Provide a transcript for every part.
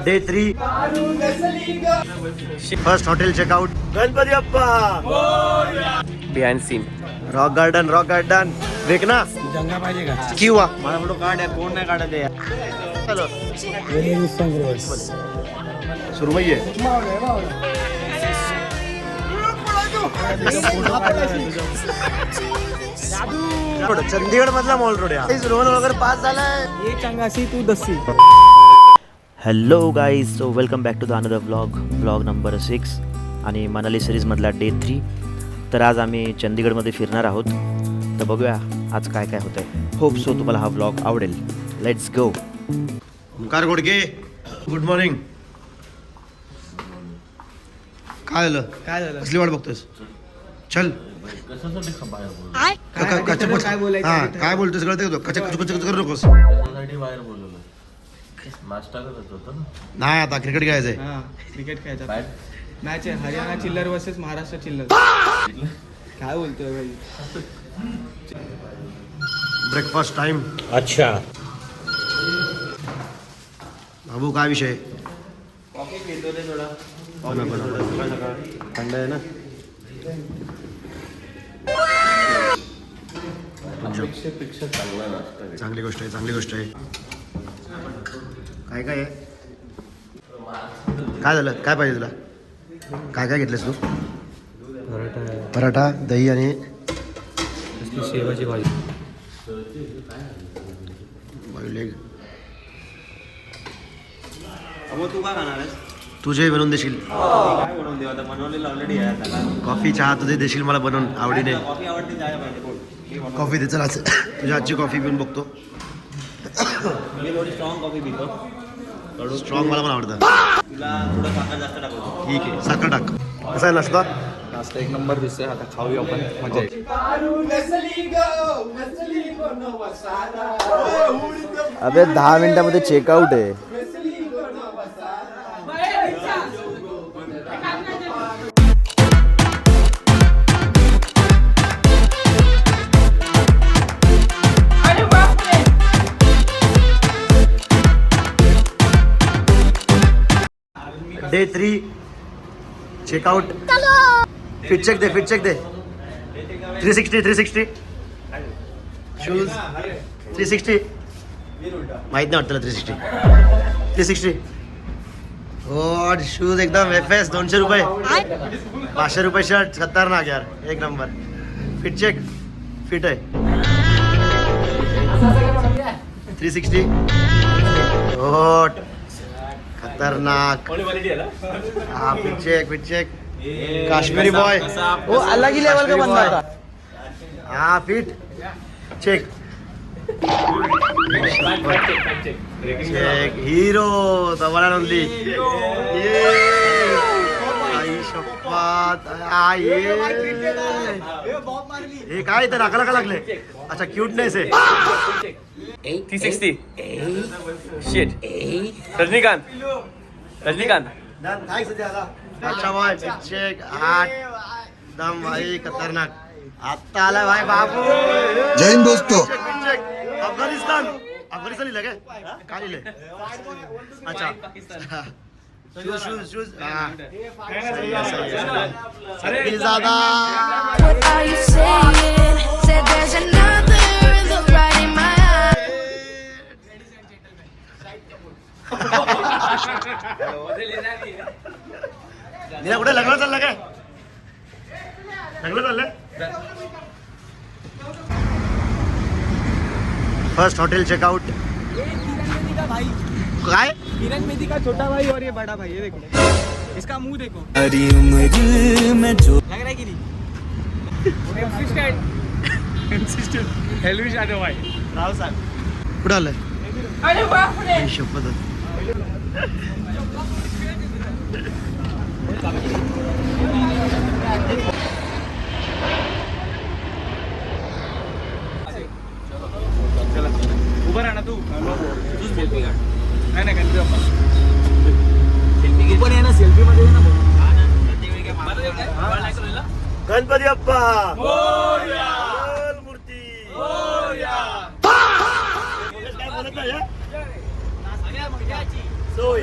Day 3 first hotel checkout. Ganpati अप्पा behind scene. Rock garden वेक ना जंगा पाहिजे का किंवा मला फोटो काढ यार, कोण नाही काढत आहे चलो यार. सुरमई आहे. चंदीगड मधला मॉल रोड आहे. रोहन वगैरे पास झालाय. ये चंगासी तू दस्सी. Hello guys, so welcome back to the another vlog number 6 आणि मनाली सिरीजमधला डे 3. तर आज आम्ही चंदीगडमध्ये फिरणार आहोत. तर बघूया आज काय काय होतं आहे. होप सो तुम्हाला हा व्लॉग आवडेल. Let's go. Omkar Ghodke, good morning. काय झालं कसली वाट बघतोस? चल काय बोलायचं? हा काय बोलतोस कळतं का? कच करू नकोस. नाही आता क्रिकेट खेळायचंय. हा क्रिकेट खेळायचा मॅच आहे. हरियाणा चिल्लर वर्सेस महाराष्ट्र चिल्लर. काय बोलतोय भाई? Breakfast time. अच्छा. बाबू काय विषय? कॉफी पितो रे थोडा. थंड आहे ना. चांगली गोष्ट आहे. काय आहे? काय झालं? काय पाहिजे तुला? काय घेतलंस तू? पराठा दही आणि शेवाची भाजी. लेग. तू काय खाणार आहेस? तुझे बनवून देशील. काय बनवून देऊ आता? बनवलेलं ऑलरेडी आहे त्याला. कॉफी चहा तुझे देशील मला बनवून आवडीने. कॉफी आवडते, जायला पाहिजे. बोल. कॉफी दे चला. तुझ्या आजची कॉफी पिऊन बघतो. मी थोडी स्ट्रॉंग कॉफी पितो. स्ट्रॉंग मला पण आवडतं. तुला थोडं साखर जास्त टाकतो. ठीक आहे, साखर टाक. कसा आहे नाश्ता? नाश्ता एक नंबर दिसतोय. आता खाऊया आपण. मजा येईल. अबे 10 मिनिटामध्ये चेकआउट आहे. Day 3 checkout. फिट चेक दे 360 शूज 360 माहित नाही वाटतं 360 गॉड. शूज एकदम FS 200 रुपये. 500 रुपये शर्ट. खतरनाक यार, एक नंबर. Fit check. फिट आहे 360 गॉड. खतरनाक. हा फिट चेक. काश्मीरी बॉय. वो अलग ही लेवल का बंदा था. हा फिट चेक. हिरो दवाला नोंदली. आई शपथ. हे काय तर नाकाला का लागले? अच्छा क्यूटनेस आहे. 360. शिट. रजनीकांत. अच्छा बॉय चेक. 8 दम भाई खतरनाक. आता आला भाई बाबू. जय हिंद दोस्तों. अफगाणिस्तान लिहिलं काय लिहिलंय? अच्छा शूज दादा. What are you saying? Said there's another look right in my eye. निला कुठे लग्न चाललं काय? लग्न चाललंय. First hotel checkout. काय? किरण बेदी का छोटा भाई और ये बड़ा भाई. ये देखो, इसका मुंह देखो. लग रहा है कि नहीं? एल्विश यादव भाई. राव साहेब कुठं आलंय? अरे बापरे. शपथ. उभं राहा ना तू. तूच सेल्फी काढ. नाही गणपती बाप्पा. सेल्फी पण आहे ना. सेल्फी मध्ये ना. गणपती बाप्पा मूर्ती. काय बोलत नाही सोय.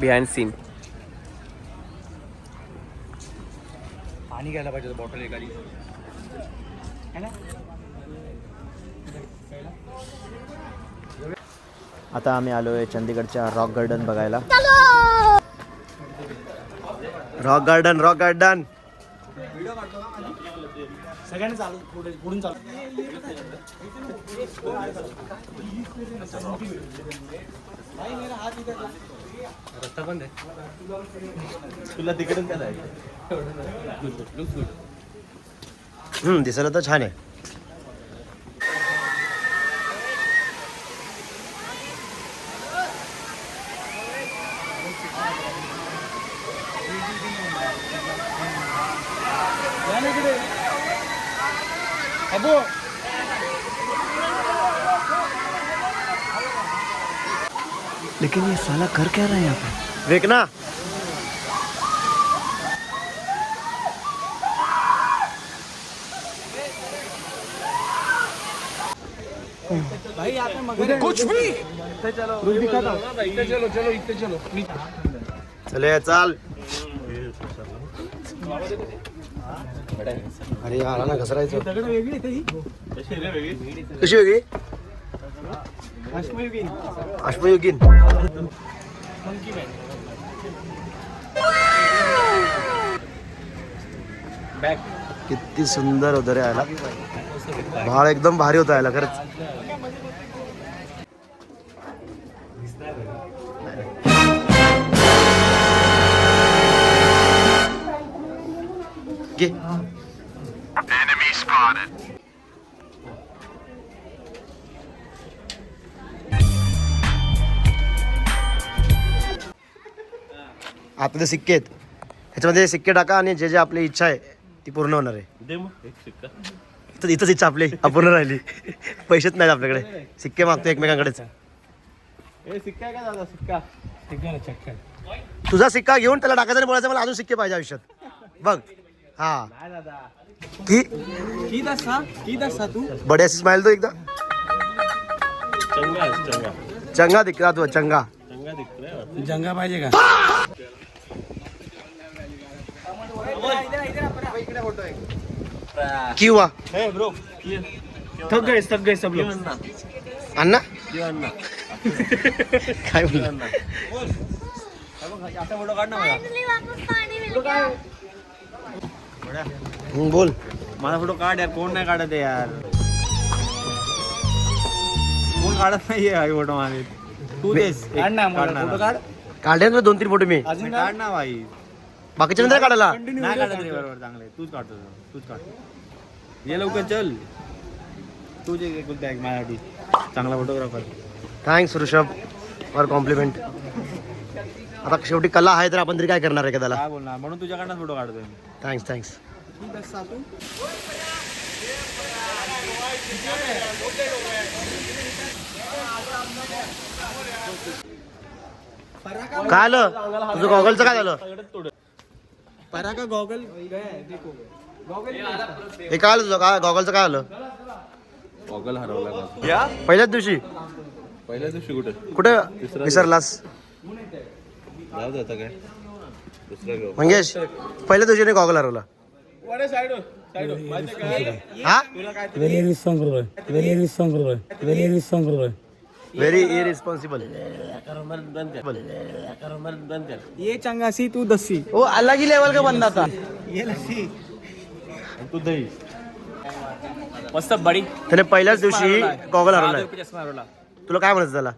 Behind scene. पाणी घ्यायला पाहिजे बॉटल एखादी है ना. आता आम्ही आलो आहे चंदीगडच्या रॉक गार्डन बघायला. Rock garden rock garden. सगळ्यांनी चालू पुढून चालू. रस्ता बंद आहे. तुला तिकडून काय जायचं. दिसायला तर छान आहे. अबो लेकिन ये साला कर क्या रहा है यहाँ पे. देखना भाई यहाँ पे मगर कुछ भी. इतने चलो इतने चलो इतने चलो. चले चाल. अरे आला ना घसरायचं. दगड वेगळी आहे ही. कशी वेगळी. अश्मयुगीन. अश्मयुगीन. बॅग किती सुंदर होतं रे यायला. भाळ एकदम भारी होता यायला खरंच. घे. आपले सिक्के आहेत ह्याच्यामध्ये सिक्के टाका आणि जे जे आपली इच्छा आहे ती पूर्ण होणार आहे. इथंच इच्छा आपली अपूर्ण राहिली. पैसेच नाहीत आपल्याकडे. सिक्के मागतो एकमेकांकडेच. सिक्का काय दादा सिक्का. सिक्का चक्कर. तुझा सिक्का घेऊन त्याला टाकायचं आणि बोलायचं मला अजून सिक्के पाहिजे आयुष्यात. बघ हा की दसा तू बडे अशी स्माइल तो एकदा. चंगा दिख रहा तू. चंगा जंगा पाहिजे का. किंवा ब्रो थक गए सब लोग. अण्णा काय बोलला. फोटो काढ ना मला. बोल. माझा फोटो काढ यार. कोण नाही काढत आहे यार. कोण काढत नाहीये हा फोटो माझे. तू देस काढ ना फोटो काढ. काढले ना 2-3 फोटो मी. अजून काढ ना भाई. बाकीच्या नंतर काढायला नाही काढत रे बरोबर. चांगले तूच काढतो. तूच काढ. ये लवकर चल. तूच एक बोलते माझ्यासाठी चांगला photographer. Thanks Rishabh for compliment. आता शेवटी कला आहे तर आपण तरी काय करणार आहे का त्याला. काय बोलणार. म्हणून तुझ्याकडनं फोटो काढतोय. थँक्स. काय आलं तुझं गॉगलचं काय झालं. पराका गॉगल हे काय आलं तुझं काय गॉगलचं काय आलं. गॉगल हरवला. पहिल्याच दिवशी. पहिल्या दिवशी कुठे कुठे विसरलास जाऊ दे आता काय. दुसरा घेऊ. मंगेश पहिल्या दिवशी गॉगल हरवला. हा व्हेरी रिस्पॉन्सिबल. Very irresponsible. ये चंगासी तू दसी. वो अलग ही लेवल का बंदा था. ये लस्सी तू दही. मस्त बडी. त्याने पहिल्याच दिवशी गॉगल हरवला. चष्मा हरवला. तुला काय म्हणायचं त्याला.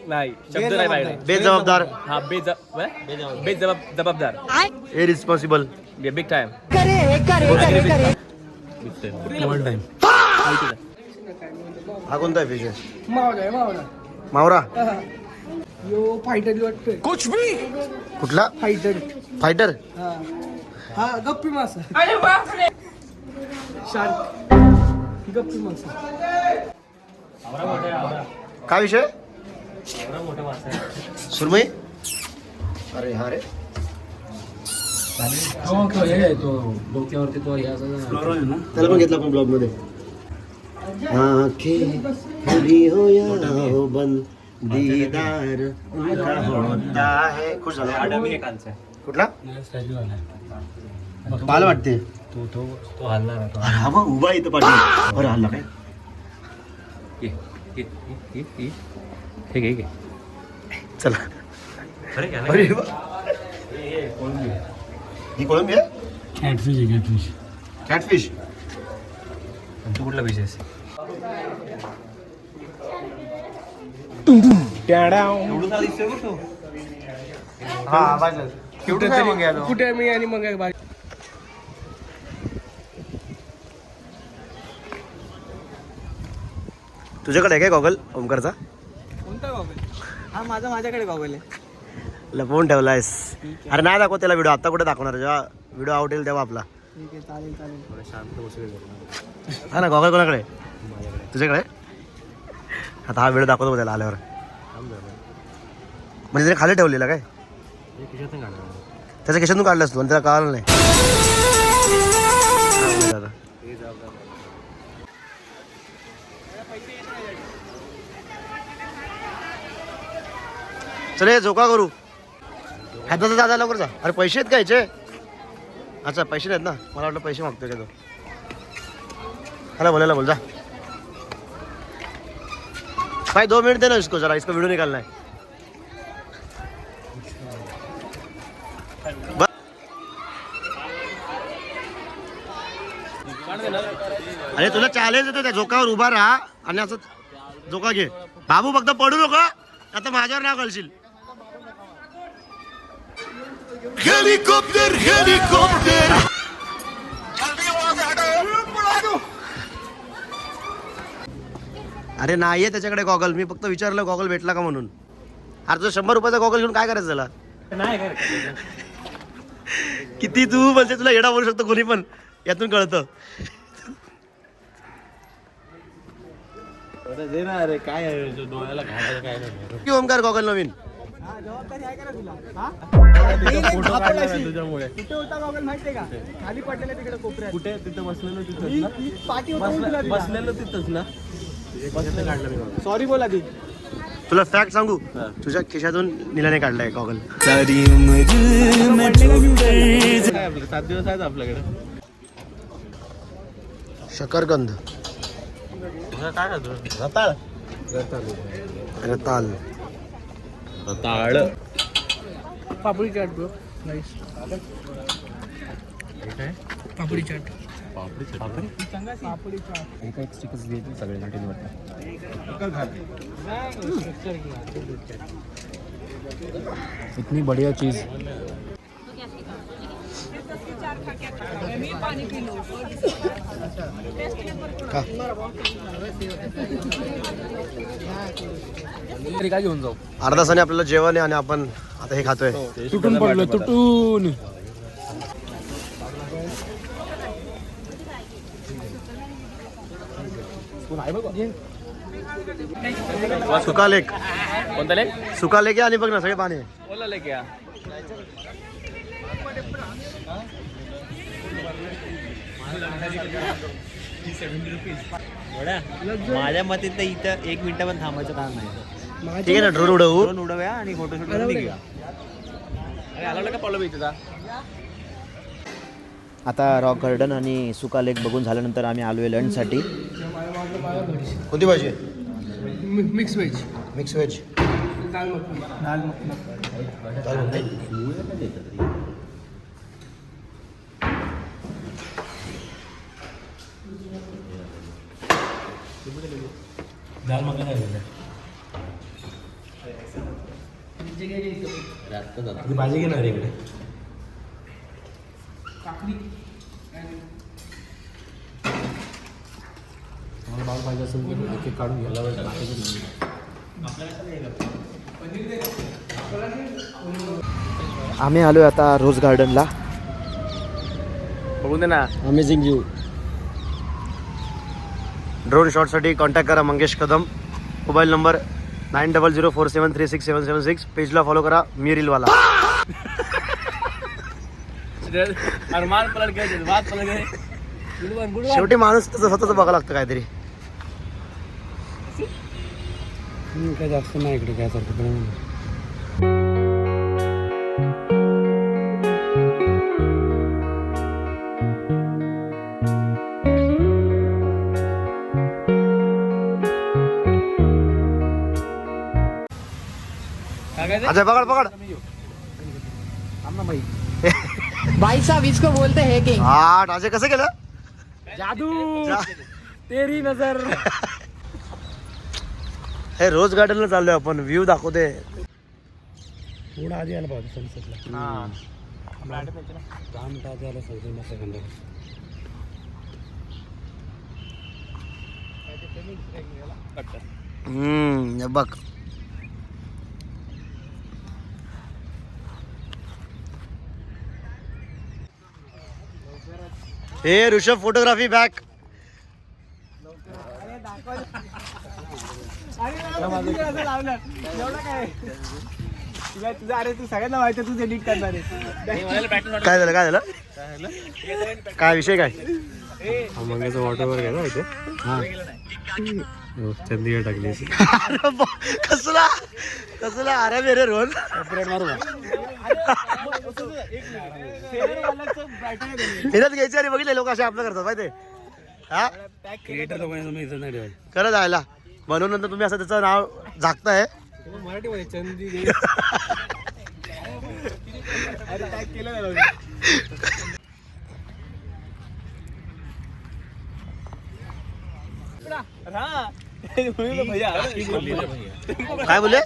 नाही शब्द नाही पाहिजे. बेजबाबदार. हा बेजबाबदार. इरिस्पॉन्सिबल. Big time. हा कोणता आहे फिश. मावरा. यो फायटर वाटतोय कुठला फायटर फायटर? हा गप्पी मासा शार्क गप्पी मासा काय विषय? सुरमई? अरे हा रे डोक्यावरती तो हे त्याला पण घेतला आपण ब्लॉग मध्ये. आंखें खुली हो या हो बंद दीदार उनका होता है. खुश झाला. कुठला पाल वाटते तो हलणार आहे. अरे हा बघ, उभा इथं पाठी. अरे हल्ला काय? हे चला. अरे वा. ही कोळंबी आहे? कॅटफिश आहे कॅटफिश. कॅटफिश. तू कुठला फिश आहेस? हा आवाज आहे. कुठे आहे मग याला? कुठे मी आणि मग एक बाजू तुझ्याकडे आहे काय गॉगल ओमकारचा? कोणता गॉगल? हा माझ्याकडे गॉगल आहे. लपवून ठेवलायस? अरे नाही दाखव त्याला व्हिडिओ. आता कुठे दाखवणार? जेव्हा व्हिडिओ आउट येईल तेव्हा आपला. ठीक आहे चालेल. हा ना. गॉगल कोणाकडे? तुझ्याकडे? आता हा व्हिडिओ दाखवतो त्याला आल्यावर. म्हणजे त्याने खाली ठेवलेला काय? त्याच्या खिशातून काढलास तू आणि त्याला कळालं नाही. चल झोका करू. ह्याचा दादा लवकर जा. अरे पैसे आहेत का याचे? अच्छा पैसे नाहीत ना. मला वाटलं पैसे मागतोय का तो. बोलायला बोल जा. भाई 2 मिनट दे ना इसको जरा. इसका वीडियो निकालना है. अरे तुला चॅलेंज येतो त्या झोकावर उभा राहा आणि असं झोका घे. बाबू फक्त पडू नका. आता माझ्यावर नाव घालशील. Helicopter helicopter. अरे नाहीये त्याच्याकडे गॉगल. मी फक्त विचारलं गॉगल भेटला का म्हणून. अरे तुझा 100 रुपयाचा गॉगल घेऊन काय करायचं त्याला? किती तू म्हणजे तुला येडा बोलू शकतो कोणी पण. यातून कळतं. अरे काय डोळ्याला घालायचं काय नाही. की ओमकार गॉगल नवीन. जबाबदारी आहे का रे तुला? फोटो काढला तुझ्यामुळे. कुठे होता गॉगल माहितीये का? खाली पडलेला तिकडे कोपऱ्यात. कुठे तिथं बसलेलं तिथं ही पाठी होता बसलेलं तिथंच ना. काढलं मी. सॉरी बोला ती. तुला फॅक्ट सांगू. तुझ्या खिशातून निलाने काढलाय गॉगल. काय आपलं 7 दिवस आहेत आपल्याकडे. शकरकंद. काय खातो? रताळ. ताळ. पापडी चाट ब्रो. नाईस. पापडी चाट. पापडी चाट. एका एक स्टिकर्स द्यायची सगळ्यांसाठी इतनी बढ़िया चीज. काय घेऊन जाऊ? अर्धा तासाने आपल्याला जेवण आहे आणि आपण आता हे खातोय. तुटून पडलो तुटून. सुका लेक. कोणता लेक? सुका लेक आहे आणि बघ ना सगळे पाणी आहे. ओला लेक या. माझ्या मते तर इथं 1 मिनिट पण थांबायचं काम नाही. ठीक आहे ना. ड्रोन उडवू. ड्रोन उडवूया आणि फोटोशूट करून निघूया. आला का पॉलो इथं? आता रॉक गार्डन आणि सुका लेक बघून झाल्यानंतर आम्ही आलो आहे लंचसाठी. कोणती भाजी? Mix veg. Mix veg. Dal makhani. Dal makhani भाजी घेणार इकडे. पाहिजे असेल तर एक काढून घ्यायला. आम्ही आलो आता रोज गार्डनला. बघून दे ना. Amazing view. ड्रोन शॉटसाठी कॉन्टॅक्ट करा मंगेश कदम. Mobile number 9004736776. पेजला फॉलो करा मी रीलवाला. अरमान पलट गए, बात पलट गए. शेवटी माणूस तसं स्वतःच बघावं लागतं काहीतरी. काय जास्त नाही इकडे काय सारखं. अजय पकड पकड. भाई साहब इसको बोलते हैं किंग. हा अजय कसं केलं. जादू तेरी नजर. हे रोज गार्डनला चाललोय आपण. व्ह्यू दाखवते. थोडा आधी आला पाहिजे सनसेटला. दहा मिनिटं आधी आला सनसेट मस्त गंध. हे बघ. हे ऋषभ फोटोग्राफी बॅक. तुझं अरे तू सगळ्यांना माहिती आहे, तूच एडिट करणार आहे. काय झालं काय झालं काय विषय काय. मंगेचं वॉटर घ्या ना इथे. हां चंदीगड टाकली. कसला कसला अरे मेरे रोल. ऑपरेट मारू का. हिरत घ्यायची आणि बघितले लोक असे आपलं करतात माहिती. हा क्रिएटर लोकांनी तुम्ही इथं नाही ठेवायचं. खरं जायला म्हणून नंतर तुम्ही असं त्याचं नाव झाकताय. मराठीमध्ये चंदी काय बोलले.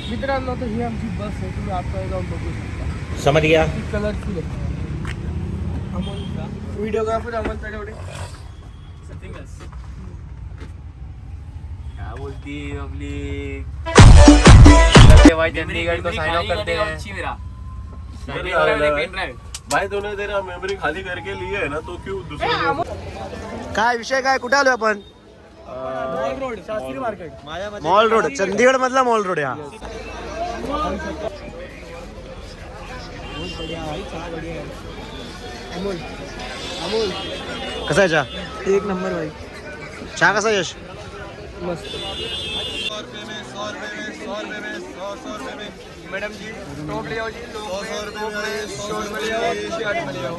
मित्रांनो तर ही आमची बस आहे. तुम्ही आपल्याला जाऊन बघू शकता. समझ गया. कलरफुल आहे. व्हिडिओग्राफर अमोल पेडवडे. क्या बोलती पब्लिक. भाई चंडीगढ़ को साइन ऑफ करते हैं. भाई तूने तेरा मेमोरी खाली करके लिया है ना, तो क्यों दूसरे. काय विषय काय कुठे आलोय आपण. Mall road Shastri market. Mall road Chandigarh मधला मॉल रोड आहे हा. अमोल अमोल कसा आहे चहा. एक नंबर भाई. चहा कसा आहे यश. मस्त. मैडम जी टॉप ले आओ जी. 100 रुपये में शॉर्ट में ले आओ, शर्ट में ले आओ.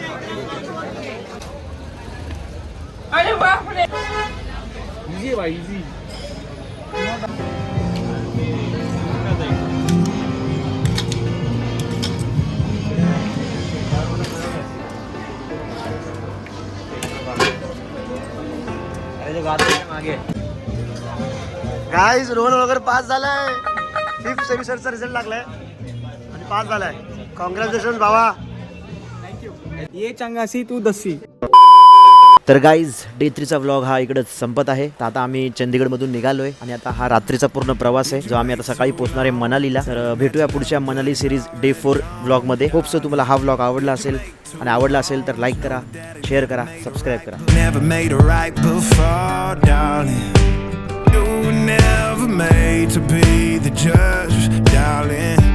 अरे बाप रे. इजी भाई इजी. गाईज रोहन वगैरे पास झालाय. 5th सेमिस्टरचा रिझल्ट लागलाय आणि पास झालाय. कॉंग्रॅच्युलेशन भावा. ये चंगासी तू दसी. तर गाईज डे 3चा व्लॉग हा इकडंच संपत आहे. तर आता आम्ही चंदीगडमधून निघालोय आणि आता हा रात्रीचा पूर्ण प्रवास आहे, जो आम्ही आता सकाळी पोहोचणार आहे मनालीला. तर भेटूया पुढच्या मनाली सिरीज डे 4 व्लॉगमध्ये. होप सो तुम्हाला हा व्लॉग आवडला असेल, आणि आवडला असेल तर लाईक करा, शेअर करा, सबस्क्राईब करा. Never made it right before, darling. You were never made to be the judge, darling.